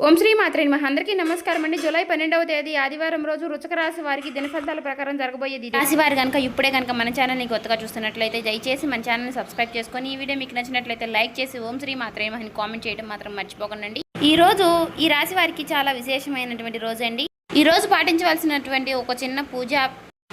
ఓం శ్రీ మాత్రే నమః. అందరికీ నమస్కారం అండి. జూలై 12వ తేదీ ఆదివారం రోజు వృశ్చిక రాశి వారికి దినఫలితాల ప్రకారం జరగబోయేది రాశి వారు కనుక ఇప్పుడే కనుక మన ఛానల్ని కొత్తగా చూస్తున్నట్లయితే దయచేసి మన ఛానల్ని సబ్స్క్రైబ్ చేసుకొని ఈ వీడియో మీకు నచ్చినట్లయితే లైక్ చేసి ఓం శ్రీ మాత్రే నమః అని కామెంట్ చేయడం మాత్రం మర్చిపోకండి. ఈ రోజు ఈ రాశి వారికి చాలా విశేషమైనటువంటి రోజు అండి. ఈ రోజు పాటించవలసినటువంటి ఒక చిన్న పూజ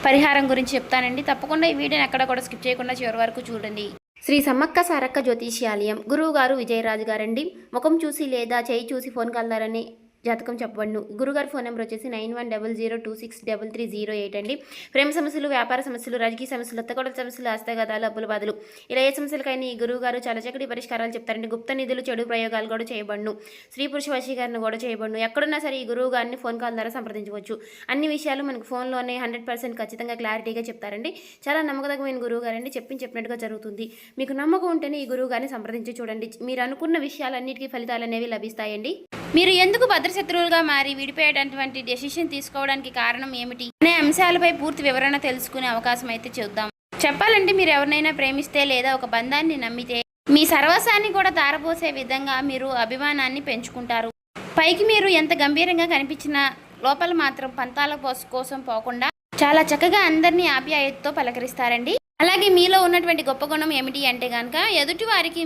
పరిహారం గురించి చెప్తానండి. తప్పకుండా ఈ వీడియోని ఎక్కడ కూడా స్కిప్ చేయకుండా చివరి వరకు చూడండి. శ్రీ సమ్మక్క సారక్క జ్యోతిష్యాలయం గురువు గారు విజయరాజు గారండి. ముఖం చూసి లేదా చేయి చూసి ఫోన్ కలదారని జాతకం చెప్పబడును. గురుగారి ఫోన్ నెంబర్ వచ్చేసి 9100263308 అండి. ప్రేమ సమస్యలు, వ్యాపార సమస్యలు, రాజకీయ సమస్యలు, అత్తగొడల సమస్యలు, హస్తగతాలు, అప్పుల బాధలు ఇలా ఏ సమస్యలకైనా ఈ గురువు గారు చాలా చక్కటి పరిష్కారాలు చెప్తారండి. గుప్త నిధులు, చెడు ప్రయోగాలు కూడా చేయబడును. స్త్రీ పురుష వశీకరణ కూడా చేయబడును. ఎక్కడున్నా సరే ఈ గురువు గారిని ఫోన్ కాల్ ద్వారా సంప్రదించవచ్చు. అన్ని విషయాలు మనకు ఫోన్లోనే 100% ఖచ్చితంగా క్లారిటీగా చెప్తారండి. చాలా నమ్మకదగ్గమైన గురువు గారండి. చెప్పినట్టుగా జరుగుతుంది. మీకు నమ్మకం ఉంటేనే ఈ గురువు గారిని సంప్రదించి చూడండి. మీరు అనుకున్న విషయాలన్నిటికీ ఫలితాలు అనేవి లభిస్తాయండి. మీరు ఎందుకు భద్రశత్రువులుగా మారి విడిపోయేటటువంటి డెసిషన్ తీసుకోవడానికి కారణం ఏమిటి అనే అంశాలపై పూర్తి వివరణ తెలుసుకునే అవకాశం అయితే చూద్దాం. చెప్పాలంటే మీరు ఎవరినైనా ప్రేమిస్తే లేదా ఒక బంధాన్ని నమ్మితే మీ సర్వస్వాన్ని కూడా తారపోసే విధంగా మీరు అభిమానాన్ని పెంచుకుంటారు. పైకి మీరు ఎంత గంభీరంగా కనిపించినా లోపల మాత్రం పంతాల కోసం పోకుండా చాలా చక్కగా అందరినీ ఆప్యాయతతో పలకరిస్తారండి. అలాగే మీలో ఉన్నటువంటి గొప్ప గుణం ఏమిటి అంటే కనుక ఎదుటి వారికి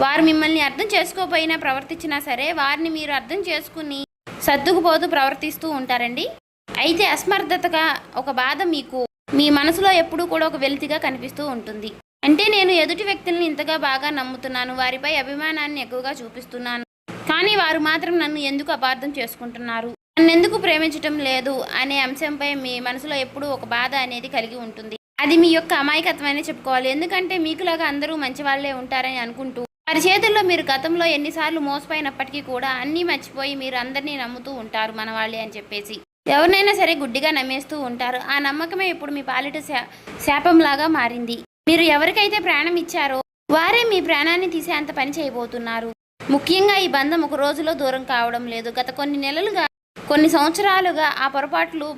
వారు మిమ్మల్ని అర్థం చేసుకోకపోయినా ప్రవర్తించినా సరే వారిని మీరు అర్థం చేసుకుని సర్దుకుపోతూ ప్రవర్తిస్తూ ఉంటారండి. అయితే అసమర్థతగా ఒక బాధ మీకు మీ మనసులో ఎప్పుడూ కూడా ఒక వెలితిగా కనిపిస్తూ ఉంటుంది. అంటే నేను ఎదుటి వ్యక్తుల్ని ఇంతగా బాగా నమ్ముతున్నాను, వారిపై అభిమానాన్ని ఎక్కువగా చూపిస్తున్నాను, కానీ వారు మాత్రం నన్ను ఎందుకు అపార్థం చేసుకుంటున్నారు, నన్ను ఎందుకు ప్రేమించటం లేదు అనే అంశంపై మీ మనసులో ఎప్పుడూ ఒక బాధ అనేది కలిగి ఉంటుంది. అది మీ యొక్క అమాయకత్వమనే చెప్పుకోవాలి. ఎందుకంటే మీకులాగా అందరూ మంచి వాళ్ళే ఉంటారని అనుకుంటూ వారి చేతుల్లో మీరు గతంలో ఎన్నిసార్లు మోసపోయినప్పటికీ కూడా అన్నీ మర్చిపోయి మీరు అందరినీ నమ్ముతూ ఉంటారు మన వాళ్ళే అని చెప్పేసి. ఎవరినైనా సరే గుడ్డిగా నమ్మేస్తూ ఉంటారు. ఆ నమ్మకమే ఇప్పుడు మీ పాలిట శాపంలాగా మారింది. మీరు ఎవరికైతే ప్రాణం ఇచ్చారో వారే మీ ప్రాణాన్ని తీసే అంత పని చేయబోతున్నారు. ముఖ్యంగా ఈ బంధం ఒక రోజులో దూరం కావడం లేదు. గత కొన్ని నెలలుగా, కొన్ని సంవత్సరాలుగా ఆ పొరపాట్లు,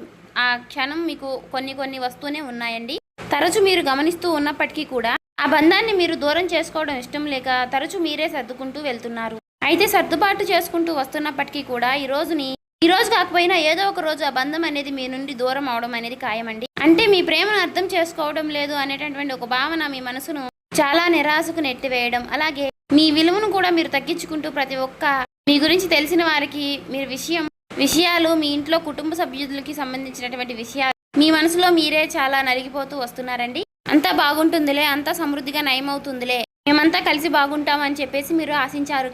ఆ క్షణం మీకు కొన్ని వస్తూనే ఉన్నాయండి. తరచు మీరు గమనిస్తూ ఉన్నప్పటికీ కూడా ఆ బంధాన్ని మీరు దూరం చేసుకోవడం ఇష్టం లేక తరచు మీరే సర్దుకుంటూ వెళ్తున్నారు. అయితే సర్దుబాటు చేసుకుంటూ వస్తున్నప్పటికీ కూడా ఈ రోజు కాకపోయినా ఏదో ఒక రోజు ఆ బంధం అనేది మీ నుండి దూరం అవడం అనేది ఖాయమండి. అంటే మీ ప్రేమను అర్థం చేసుకోవడం లేదు అనేటటువంటి ఒక భావన మీ మనసును చాలా నిరాశకు నెట్టివేయడం, అలాగే మీ విలువను కూడా మీరు తగ్గించుకుంటూ ప్రతి ఒక్క మీ గురించి తెలిసిన వారికి మీరు విషయాలు మీ ఇంట్లో కుటుంబ సభ్యులకి సంబంధించినటువంటి విషయాలు మీ మనసులో మీరే చాలా నలిగిపోతూ వస్తున్నారండి. అంతా బాగుంటుందిలే, అంతా సమృద్ధిగా నయమవుతుందిలే, మేమంతా కలిసి బాగుంటామని చెప్పేసి మీరు ఆశించారు.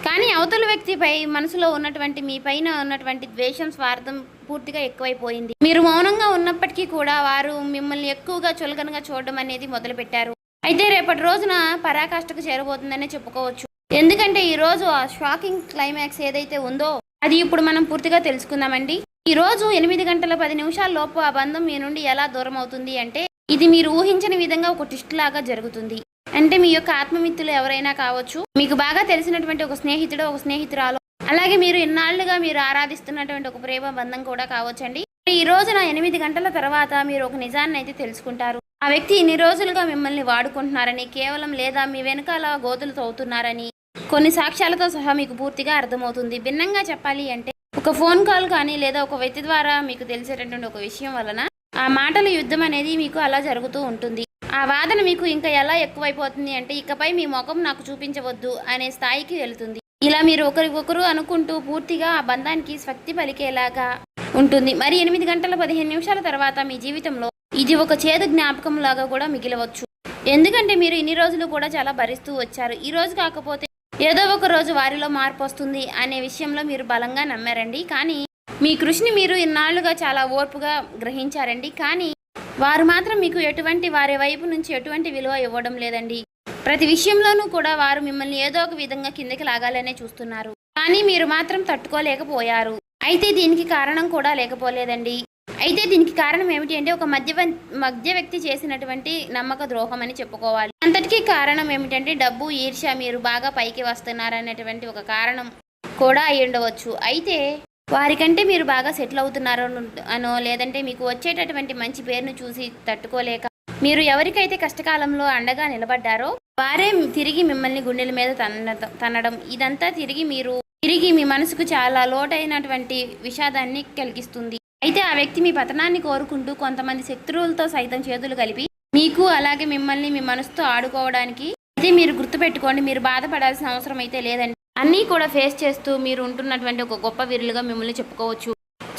కానీ అవతల వ్యక్తిపై మనసులో ఉన్నటువంటి మీ పైన ఉన్నటువంటి ద్వేషం, స్వార్థం పూర్తిగా ఎక్కువైపోయింది. మీరు మౌనంగా ఉన్నప్పటికీ కూడా వారు మిమ్మల్ని ఎక్కువగా చులకనగా చూడడం అనేది మొదలుపెట్టారు. అయితే రేపటి రోజున పరాకాష్ఠకు చేరబోతుందనే చెప్పుకోవచ్చు. ఎందుకంటే ఈ రోజు ఆ షాకింగ్ క్లైమాక్స్ ఏదైతే ఉందో అది ఇప్పుడు మనం పూర్తిగా తెలుసుకుందామండి. ఈ రోజు 8 గంటల 10 నిమిషాల లోపు ఆ బంధం మీ నుండి ఎలా దూరం అవుతుంది అంటే ఇది మీరు ఊహించని విధంగా ఒక ట్విస్ట్ లాగా జరుగుతుంది. అంటే మీ యొక్క ఆత్మమిత్రులు ఎవరైనా కావచ్చు, మీకు బాగా తెలిసినటువంటి ఒక స్నేహితుడు, ఒక స్నేహితురాలు, అలాగే మీరు ఇన్నాళ్లుగా మీరు ఆరాధిస్తున్నటువంటి ఒక ప్రేమ బంధం కూడా కావచ్చండి. ఈ రోజున 8 గంటల తర్వాత మీరు ఒక నిజాన్ని అయితే తెలుసుకుంటారు. ఆ వ్యక్తి ఇన్ని రోజులుగా మిమ్మల్ని వాడుకుంటున్నారని, కేవలం లేదా మీ వెనకాల గోతులు తవ్వుతున్నారని కొన్ని సాక్ష్యాలతో సహా మీకు పూర్తిగా అర్థమవుతుంది. భిన్నంగా చెప్పాలి అంటే ఒక ఫోన్ కాల్ కానీ లేదా ఒక వ్యక్తి ద్వారా మీకు తెలిసేటటువంటి ఒక విషయం వలన ఆ మాటల యుద్ధం అనేది మీకు అలా జరుగుతూ ఉంటుంది. ఆ వాదన మీకు ఇంకా ఎలా ఎక్కువైపోతుంది అంటే ఇకపై మీ ముఖం నాకు చూపించవద్దు అనే స్థాయికి వెళుతుంది. ఇలా మీరు ఒకరికొకరు అనుకుంటూ పూర్తిగా ఆ బంధానికి స్వస్తి పలికేలాగా ఉంటుంది. మరి 8 గంటల 15 నిమిషాల తర్వాత మీ జీవితంలో ఇది ఒక చేదు జ్ఞాపకం లాగా కూడా మిగిలవచ్చు. ఎందుకంటే మీరు ఇన్ని రోజులు కూడా చాలా భరిస్తూ వచ్చారు. ఈ రోజు కాకపోతే ఏదో ఒక రోజు వారిలో మార్పు వస్తుంది అనే విషయంలో మీరు బలంగా నమ్మారండి. కానీ మీ కృషిని మీరు ఇన్నాళ్లుగా చాలా ఓర్పుగా గ్రహించారండి. కానీ వారు మాత్రం మీకు వారి వైపు నుంచి ఎటువంటి విలువ ఇవ్వడం లేదండి. ప్రతి విషయంలోనూ కూడా వారు మిమ్మల్ని ఏదో ఒక విధంగా కిందకి లాగాలనే చూస్తున్నారు. కానీ మీరు మాత్రం తట్టుకోలేకపోయారు. అయితే దీనికి కారణం కూడా లేకపోలేదండి. అయితే దీనికి కారణం ఏమిటి అంటే ఒక మధ్య వ్యక్తి చేసినటువంటి నమ్మక ద్రోహం అని చెప్పుకోవాలి. అంతటికీ కారణం ఏమిటంటే డబ్బు, ఈర్ష్య, మీరు బాగా పైకి వస్తున్నారనేటువంటి ఒక కారణం కూడా అయి ఉండవచ్చు. అయితే వారికంటే మీరు బాగా సెటిల్ అవుతున్నారో అనో లేదంటే మీకు వచ్చేటటువంటి మంచి పేరును చూసి తట్టుకోలేక మీరు ఎవరికైతే కష్టకాలంలో అండగా నిలబడ్డారో వారే తిరిగి మిమ్మల్ని గుండెల మీద తన్నడం, ఇదంతా తిరిగి మీరు తిరిగి మీ మనసుకు చాలా లోటైనటువంటి విషాదాన్ని కలిగిస్తుంది. అయితే ఆ వ్యక్తి మీ పతనాన్ని కోరుకుంటూ కొంతమంది శత్రువులతో సైతం చేతులు కలిపి మీకు అలాగే మిమ్మల్ని మీ మనసుతో ఆడుకోవడానికి అయితే మీరు గుర్తుపెట్టుకోండి. మీరు బాధపడాల్సిన అవసరం అయితే లేదండి. అన్నీ కూడా ఫేస్ చేస్తూ మీరు ఉంటున్నటువంటి ఒక గొప్ప వీరులుగా మిమ్మల్ని చెప్పుకోవచ్చు.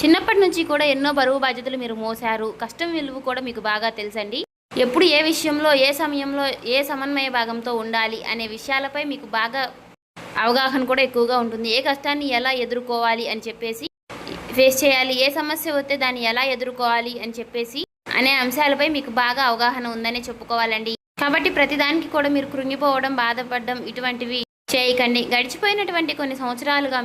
చిన్నప్పటి నుంచి కూడా ఎన్నో బరువు బాధ్యతలు మీరు మోసారు. కష్టం విలువ కూడా మీకు బాగా తెలుసండి. ఎప్పుడు ఏ విషయంలో ఏ సమయంలో ఏ సమన్వయ భాగంతో ఉండాలి అనే విషయాలపై మీకు బాగా అవగాహన కూడా ఎక్కువగా ఉంటుంది. ఏ కష్టాన్ని ఎలా ఎదుర్కోవాలి అని చెప్పేసి ఫేస్ చేయాలి, ఏ సమస్య వస్తే దాన్ని ఎలా ఎదుర్కోవాలి అని చెప్పేసి అనే అంశాలపై మీకు బాగా అవగాహన ఉందనే చెప్పుకోవాలండి. కాబట్టి ప్రతిదానికి కూడా మీరు కృంగిపోవడం, బాధపడడం ఇటువంటివి చేయకండి. గడిచిపోయినటువంటి కొన్ని సంవత్సరాలుగా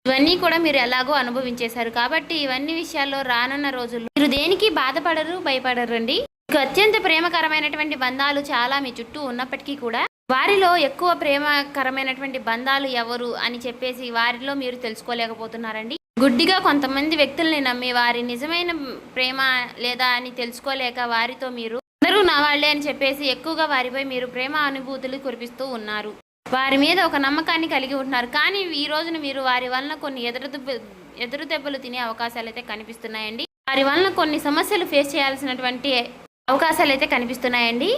ఇవన్నీ కూడా మీరు ఎలాగో అనుభవించేశారు. కాబట్టి ఇవన్నీ విషయాల్లో రానున్న రోజుల్లో మీరు దేనికి బాధపడరు, భయపడరు అండి. మీకు అత్యంత ప్రేమకరమైనటువంటి బంధాలు చాలా మీ చుట్టూ ఉన్నప్పటికీ కూడా వారిలో ఎక్కువ ప్రేమకరమైనటువంటి బంధాలు ఎవరు అని చెప్పేసి వారిలో మీరు తెలుసుకోలేకపోతున్నారండి. గుడ్డిగా కొంతమంది వ్యక్తుల్ని నమ్మి వారి నిజమైన ప్రేమ లేదా అని తెలుసుకోలేక వారితో మీరు అందరూ నా వాళ్ళే అని చెప్పేసి ఎక్కువగా వారిపై మీరు ప్రేమ అనుభూతులు కురిపిస్తూ ఉన్నారు. వారి మీద ఒక నమ్మకాన్ని కలిగి ఉంటున్నారు. కానీ ఈ రోజున మీరు వారి వలన కొన్ని ఎదురు దెబ్బలు తినే అవకాశాలు అయితే కనిపిస్తున్నాయండి. వారి వలన కొన్ని సమస్యలు ఫేస్ చేయాల్సినటువంటి అవకాశాలు అయితే కనిపిస్తున్నాయండి.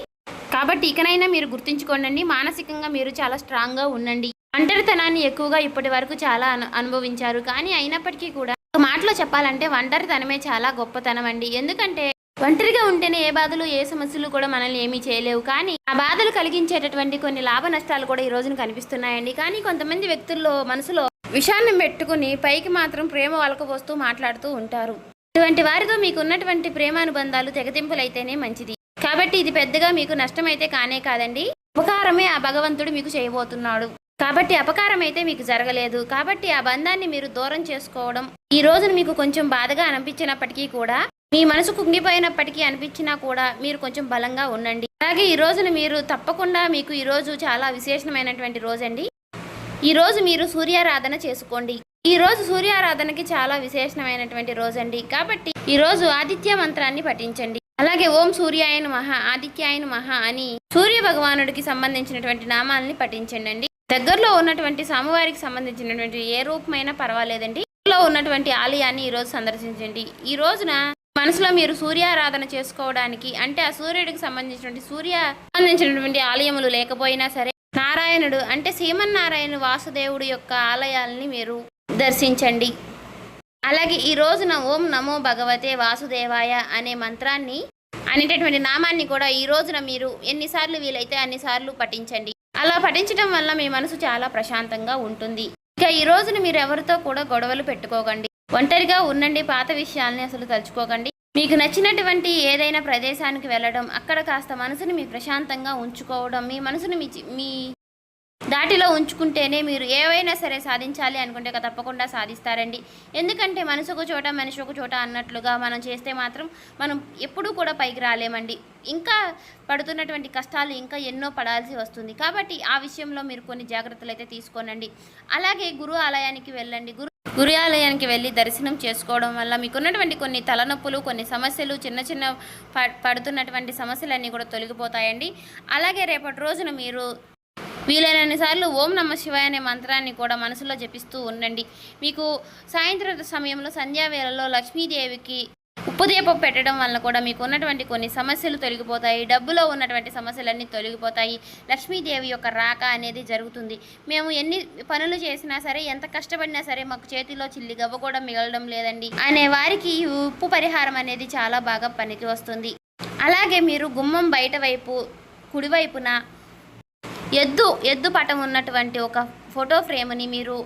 కాబట్టి ఇకనైనా మీరు గుర్తుంచుకోండి, మానసికంగా మీరు చాలా స్ట్రాంగ్గా ఉండండి. ఒంటరితనాన్ని ఎక్కువగా ఇప్పటి వరకు చాలా అనుభవించారు. కానీ అయినప్పటికీ కూడా ఒక మాటలో చెప్పాలంటే ఒంటరితనమే చాలా గొప్పతనం అండి. ఎందుకంటే ఒంటరిగా ఉంటేనే ఏ బాధలు ఏ సమస్యలు కూడా మనల్ని ఏమీ చేయలేవు. కానీ ఆ బాధలు కలిగించేటటువంటి కొన్ని లాభ నష్టాలు కూడా ఈ రోజున కనిపిస్తున్నాయండి. కానీ కొంతమంది వ్యక్తుల్లో మనసులో విషాన్ని పెట్టుకుని పైకి మాత్రం ప్రేమ వలకపోస్తూ మాట్లాడుతూ ఉంటారు. ఇటువంటి వారితో మీకు ఉన్నటువంటి ప్రేమానుబంధాలు తెగతింపులైతేనే మంచిది. కాబట్టి ఇది పెద్దగా మీకు నష్టమైతే కానే కాదండి, ఉపకారమే ఆ భగవంతుడు మీకు చేయబోతున్నాడు. కాబట్టి అపకారం అయితే మీకు జరగలేదు. కాబట్టి ఆ బంధాన్ని మీరు దూరం చేసుకోవడం ఈ రోజున మీకు కొంచెం బాధగా అనిపించినప్పటికీ కూడా, మీ మనసు కుంగిపోయినప్పటికీ అనిపించినా కూడా మీరు కొంచెం బలంగా ఉండండి. అలాగే ఈ రోజున మీరు తప్పకుండా మీకు ఈ రోజు చాలా విశేషమైనటువంటి రోజండి. ఈ రోజు మీరు సూర్యారాధన చేసుకోండి. ఈ రోజు సూర్యారాధనకి చాలా విశేషమైనటువంటి రోజండి. కాబట్టి ఈ రోజు ఆదిత్య మంత్రాన్ని పఠించండి. అలాగే ఓం సూర్యాయ నమః, ఆదిత్యాయ నమః అని సూర్య భగవానుడికి సంబంధించినటువంటి నామాలని పఠించండి. దగ్గరలో ఉన్నటువంటి స్వామివారికి సంబంధించినటువంటి ఏ రూపమైనా పర్వాలేదండి. దగ్గరలో ఉన్నటువంటి ఆలయాన్ని ఈరోజు సందర్శించండి. ఈ రోజున మనసులో మీరు సూర్యారాధన చేసుకోవడానికి అంటే ఆ సూర్యుడికి సంబంధించినటువంటి ఆలయములు లేకపోయినా సరే నారాయణుడు అంటే శ్రీమన్నారాయణ వాసుదేవుడు యొక్క ఆలయాలని మీరు దర్శించండి. అలాగే ఈ రోజున ఓం నమో భగవతే వాసుదేవాయ అనే మంత్రాన్ని అనేటటువంటి నామాన్ని కూడా ఈ రోజున మీరు ఎన్నిసార్లు వీలైతే అన్నిసార్లు పఠించండి. అలా పఠించడం వల్ల మీ మనసు చాలా ప్రశాంతంగా ఉంటుంది. ఇక ఈ రోజున మీరు ఎవరితో కూడా గొడవలు పెట్టుకోకండి, ఒంటరిగా ఉండండి, పాత విషయాల్ని అసలు తలుచుకోకండి. మీకు నచ్చినటువంటి ఏదైనా ప్రదేశానికి వెళ్ళడం, అక్కడ కాస్త మనసుని మీ ప్రశాంతంగా ఉంచుకోవడం, మీ మనసుని మీ దాటిలో ఉంచుకుంటేనే మీరు ఏవైనా సరే సాధించాలి అనుకుంటే తప్పకుండా సాధిస్తారండి. ఎందుకంటే మనసు ఒక చోట మనిషి ఒక చోట అన్నట్లుగా మనం చేస్తే మాత్రం మనం ఎప్పుడూ కూడా పైకి రాలేమండి. ఇంకా పడుతున్నటువంటి కష్టాలు ఇంకా ఎన్నో పడాల్సి వస్తుంది. కాబట్టి ఆ విషయంలో మీరు కొన్ని జాగ్రత్తలు అయితే తీసుకోనండి. అలాగే గురు ఆలయానికి వెళ్ళండి. గురు ఆలయానికి వెళ్ళి దర్శనం చేసుకోవడం వల్ల మీకున్నటువంటి కొన్ని తలనొప్పులు, కొన్ని సమస్యలు, చిన్న పడుతున్నటువంటి సమస్యలన్నీ కూడా తొలగిపోతాయండి. అలాగే రేపటి రోజున మీరు వీలైనన్నిసార్లు ఓం నమ శివాయ అనే మంత్రాన్ని కూడా మనసులో జపిస్తూ ఉండండి. మీకు సాయంత్రం సమయంలో సంధ్యావేళలో లక్ష్మీదేవికి ఉప్పుదీపం పెట్టడం వల్ల కూడా మీకు ఉన్నటువంటి కొన్ని సమస్యలు తొలగిపోతాయి. డబ్బులో ఉన్నటువంటి సమస్యలన్నీ తొలగిపోతాయి. లక్ష్మీదేవి యొక్క రాక అనేది జరుగుతుంది. మేము ఎన్ని పనులు చేసినా సరే, ఎంత కష్టపడినా సరే మాకు చేతిలో చిల్లి గవ్వ కూడా మిగలడం లేదండి అనే వారికి ఈ ఉప్పు పరిహారం అనేది చాలా బాగా పనికి వస్తుంది. అలాగే మీరు గుమ్మం బయట వైపు కుడివైపున ఎద్దు పటం ఉన్నటువంటి ఒక ఫోటో ఫ్రేమ్ని మీరు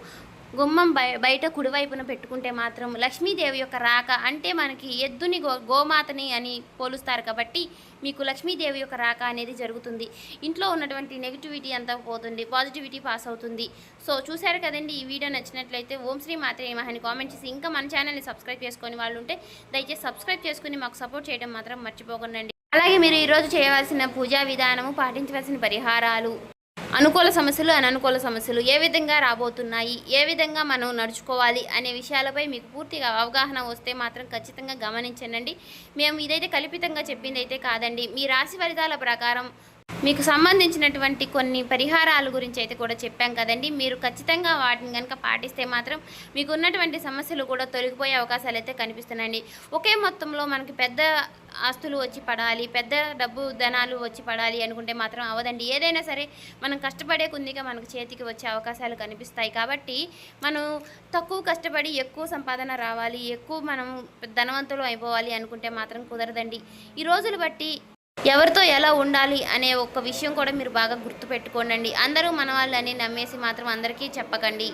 గుమ్మం బయట కుడివైపున పెట్టుకుంటే మాత్రం లక్ష్మీదేవి యొక్క రాక అంటే మనకి ఎద్దుని గోమాతని అని పోలుస్తారు కాబట్టి మీకు లక్ష్మీదేవి యొక్క రాక అనేది జరుగుతుంది. ఇంట్లో ఉన్నటువంటి నెగిటివిటీ అంతా పోతుంది, పాజిటివిటీ పాస్ అవుతుంది. సో చూశారు కదండి, ఈ వీడియో నచ్చినట్లయితే ఓం శ్రీ మాత్రే నమః అని కామెంట్ చేసి ఇంకా మన ఛానల్ని సబ్స్క్రైబ్ చేసుకొని వాళ్ళు ఉంటే దయచేసి సబ్స్క్రైబ్ చేసుకుని మాకు సపోర్ట్ చేయడం మాత్రం మర్చిపోకండి. అలాగే మీరు ఈరోజు చేయవలసిన పూజా విధానము, పాటించవలసిన పరిహారాలు, అనుకూల సమస్యలు, అననుకూల సమస్యలు ఏ విధంగా రాబోతున్నాయి, ఏ విధంగా మనం నడుచుకోవాలి అనే విషయాలపై మీకు పూర్తిగా అవగాహన వస్తే మాత్రం ఖచ్చితంగా గమనించండి. మేము ఇదైతే కల్పితంగా చెప్పింది అయితే కాదండి. మీ రాశి ఫలితాల ప్రకారం మీకు సంబంధించినటువంటి కొన్ని పరిహారాల గురించి అయితే కూడా చెప్పాం కదండి. మీరు ఖచ్చితంగా వాటిని కనుక పాటిస్తే మాత్రం మీకు ఉన్నటువంటి సమస్యలు కూడా తొలగిపోయే అవకాశాలు అయితే కనిపిస్తున్నాయండి. ఒకే మొత్తంలో మనకి పెద్ద ఆస్తులు వచ్చి పడాలి, పెద్ద డబ్బు ధనాలు వచ్చి పడాలి అనుకుంటే మాత్రం అవ్వదండి. ఏదైనా సరే మనం కష్టపడే కొద్దిగా మనకు చేతికి వచ్చే అవకాశాలు కనిపిస్తాయి. కాబట్టి మనం తక్కువ కష్టపడి ఎక్కువ సంపాదన రావాలి, ఎక్కువ మనం ధనవంతులు అయిపోవాలి అనుకుంటే మాత్రం కుదరదండి. ఈ రోజులు బట్టి ఎవరితో ఎలా ఉండాలి అనే ఒక విషయం కూడా మీరు బాగా గుర్తుపెట్టుకోండి. అందరూ మన వాళ్ళని నమ్మేసి మాత్రం అందరికీ చెప్పకండి.